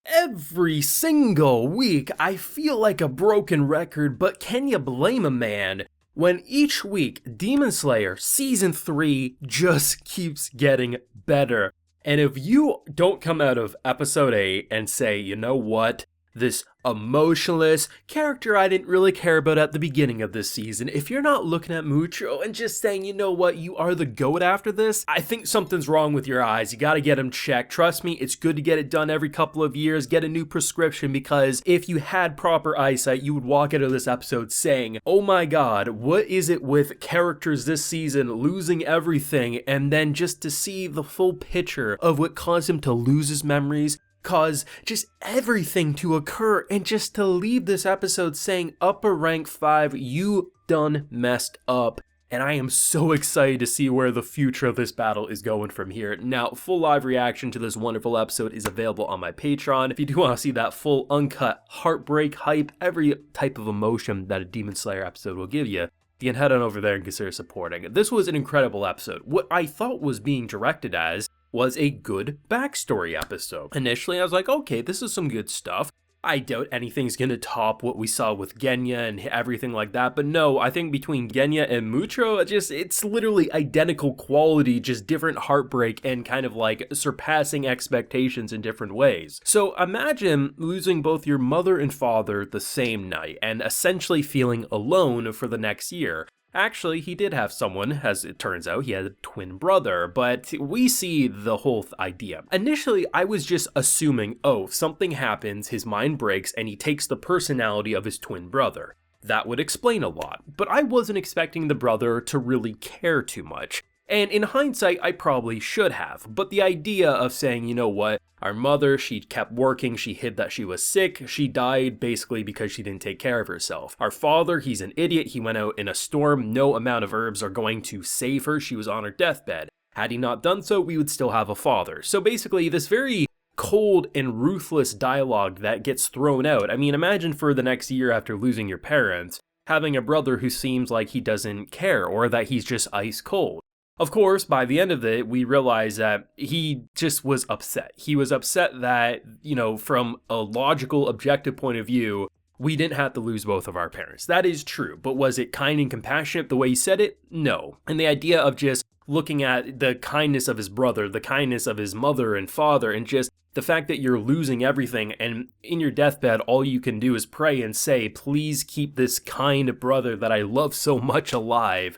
Every single week, I feel like a broken record, but can you blame a man when each week Demon Slayer Season 3 just keeps getting better? And if you don't come out of Episode 8 and say, you know what, this emotionless character I didn't really care about at the beginning of this season, if you're not looking at Muichirou and just saying, you know what, you are the GOAT after this, I think something's wrong with your eyes. You gotta get them checked. Trust me, it's good to get it done every couple of years, get a new prescription, because if you had proper eyesight, you would walk out of this episode saying, oh my god, what is it with characters this season losing everything, and then just to see the full picture of what caused him to lose his memories, cause just everything to occur, and just to leave this episode saying, upper rank 5, you done messed up. And I am so excited to see where the future of this battle is going from here. Now, full live reaction to this wonderful episode is available on my Patreon. If you do want to see that full uncut heartbreak, hype, every type of emotion that a Demon Slayer episode will give you, you can head on over there and consider supporting. This was an incredible episode. What I thought was being directed as was a good backstory episode. Initially, I was like, okay, this is some good stuff. I doubt anything's gonna top what we saw with Genya and everything like that, but no, I think between Genya and Muichirou, it's literally identical quality, just different heartbreak and kind of like surpassing expectations in different ways. So imagine losing both your mother and father the same night and essentially feeling alone for the next year. Actually, he did have someone, as it turns out, he had a twin brother, but we see the whole idea. Initially, I was just assuming, oh, something happens, his mind breaks, and he takes the personality of his twin brother. That would explain a lot, but I wasn't expecting the brother to really care too much. And in hindsight, I probably should have, but the idea of saying, you know what, our mother, she kept working, she hid that she was sick, she died basically because she didn't take care of herself. Our father, he's an idiot, he went out in a storm, no amount of herbs are going to save her, she was on her deathbed. Had he not done so, we would still have a father. So basically, this very cold and ruthless dialogue that gets thrown out. I mean, imagine for the next year after losing your parents, having a brother who seems like he doesn't care, or that he's just ice cold. Of course, by the end of it, we realize that he just was upset. He was upset that, you know, from a logical, objective point of view, we didn't have to lose both of our parents. That is true, but was it kind and compassionate the way he said it? No. And the idea of just looking at the kindness of his brother, the kindness of his mother and father, and just the fact that you're losing everything, and in your deathbed, all you can do is pray and say, please keep this kind brother that I love so much alive.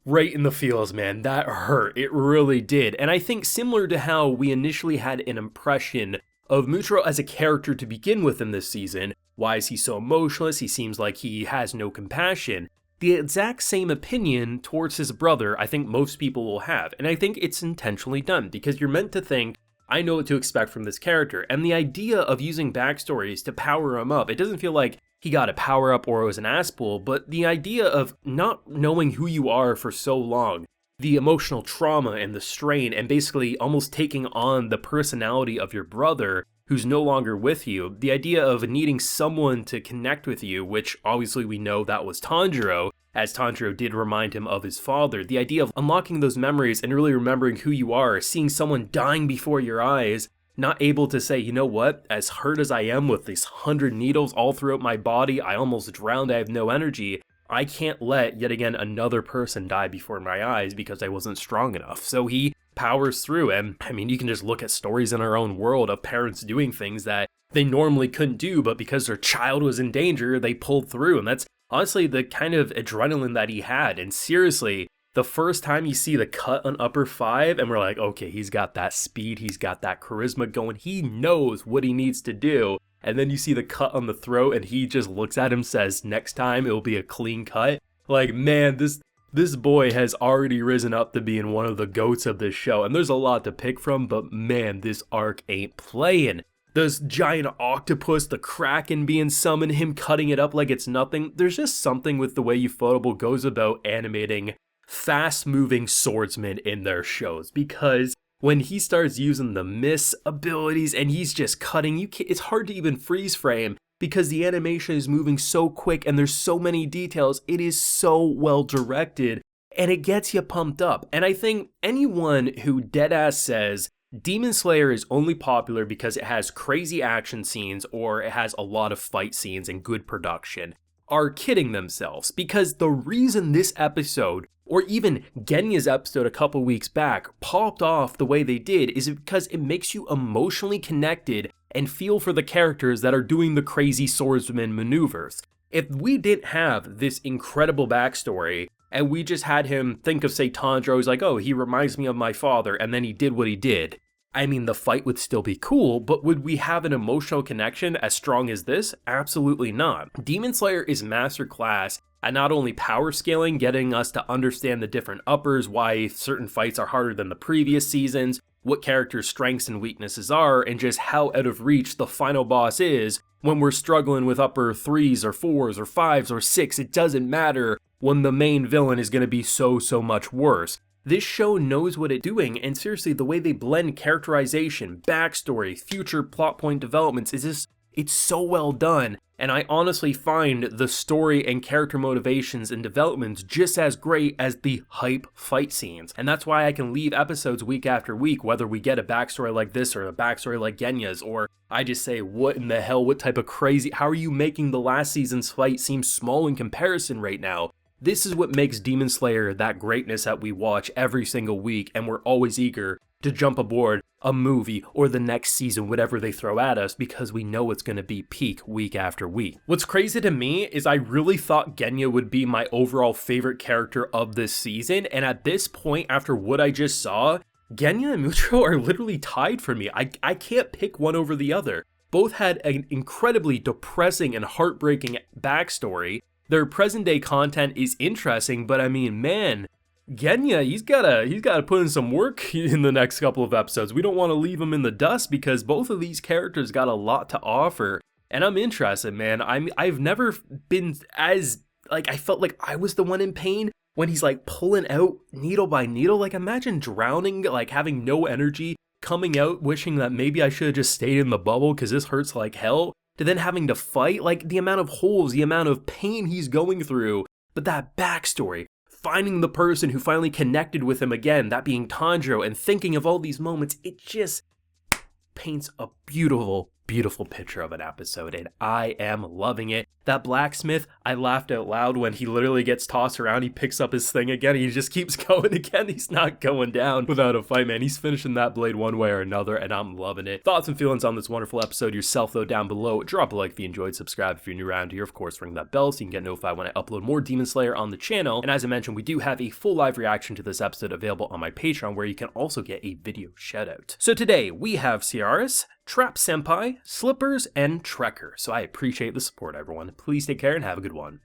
Right in the feels, man. That hurt. It really did. And I think similar to how we initially had an impression of Muichirou as a character to begin with in this season, why is he so emotionless? He seems like he has no compassion. The exact same opinion towards his brother I think most people will have. And I think it's intentionally done because you're meant to think, I know what to expect from this character. And the idea of using backstories to power him up, it doesn't feel like he got a power up or it was an ass pull, but the idea of not knowing who you are for so long, the emotional trauma and the strain, and basically almost taking on the personality of your brother who's no longer with you, the idea of needing someone to connect with you, which obviously we know that was Tanjiro, as Tanjiro did remind him of his father, the idea of unlocking those memories and really remembering who you are, seeing someone dying before your eyes, not able to say, you know what, as hurt as I am with these 100 needles all throughout my body, I almost drowned, I have no energy, I can't let yet again another person die before my eyes because I wasn't strong enough. So he powers through, and I mean, you can just look at stories in our own world of parents doing things that they normally couldn't do, but because their child was in danger, they pulled through, and that's honestly the kind of adrenaline that he had. And seriously, the first time you see the cut on upper 5 and we're like, okay, he's got that speed, he's got that charisma going, he knows what he needs to do. And then you see the cut on the throat and he just looks at him, says, next time it'll be a clean cut. Like, man, this boy has already risen up to being one of the GOATs of this show. And there's a lot to pick from, but man, this arc ain't playing. This giant octopus, the Kraken being summoned, him cutting it up like it's nothing. There's just something with the way Ufotable goes about animating fast-moving swordsmen in their shows, because when he starts using the miss abilities and he's just cutting, it's hard to even freeze frame because the animation is moving so quick and there's so many details. It is so well directed and it gets you pumped up. And I think anyone who deadass says Demon Slayer is only popular because it has crazy action scenes or it has a lot of fight scenes and good production, are kidding themselves, because the reason this episode, or even Genya's episode a couple weeks back, popped off the way they did is because it makes you emotionally connected and feel for the characters that are doing the crazy swordsman maneuvers. If we didn't have this incredible backstory, and we just had him think of, say, Tanjiro as like, oh, he reminds me of my father, and then he did what he did, I mean, the fight would still be cool, but would we have an emotional connection as strong as this? Absolutely not. Demon Slayer is masterclass at not only power scaling, getting us to understand the different uppers, why certain fights are harder than the previous seasons, what characters' strengths and weaknesses are, and just how out of reach the final boss is when we're struggling with upper 3s or 4s or 5s or 6. It doesn't matter when the main villain is going to be so much worse. This show knows what it's doing, and seriously, the way they blend characterization, backstory, future plot point developments is just, it's so well done. And I honestly find the story and character motivations and developments just as great as the hype fight scenes. And that's why I can leave episodes week after week, whether we get a backstory like this or a backstory like Genya's, or I just say, what in the hell, what type of crazy, how are you making the last season's fight seem small in comparison right now? This is what makes Demon Slayer that greatness that we watch every single week, and we're always eager to jump aboard a movie or the next season, whatever they throw at us, because we know it's going to be peak week after week. What's crazy to me is I really thought Genya would be my overall favorite character of this season, and at this point, after what I just saw, Genya and Muichirou are literally tied for me. I can't pick one over the other. Both had an incredibly depressing and heartbreaking backstory. Their present day content is interesting, but I mean, man, Genya, he's gotta put in some work in the next couple of episodes. We don't want to leave him in the dust because both of these characters got a lot to offer, and I'm interested, man. I've never been as, like, I felt like I was the one in pain when he's like pulling out needle by needle. Like, imagine drowning, like having no energy, coming out wishing that maybe I should have just stayed in the bubble because this hurts like hell, to then having to fight, like the amount of holes, the amount of pain he's going through. But that backstory, finding the person who finally connected with him again, that being Tanjiro, and thinking of all these moments, it just paints a beautiful picture of an episode, and I am loving it. That blacksmith, I laughed out loud when he literally gets tossed around, he picks up his thing again, he just keeps going again. He's not going down without a fight, man. He's finishing that blade one way or another, and I'm loving it. Thoughts and feelings on this wonderful episode yourself, though, down below. Drop a like if you enjoyed, subscribe if you're new around here, of course, ring that bell so you can get notified when I upload more Demon Slayer on the channel. And as I mentioned, we do have a full live reaction to this episode available on my Patreon, where you can also get a video shoutout. So today, we have Ciaris, Trap Senpai, Slippers, and Trekker. So I appreciate the support, everyone. Please take care and have a good one.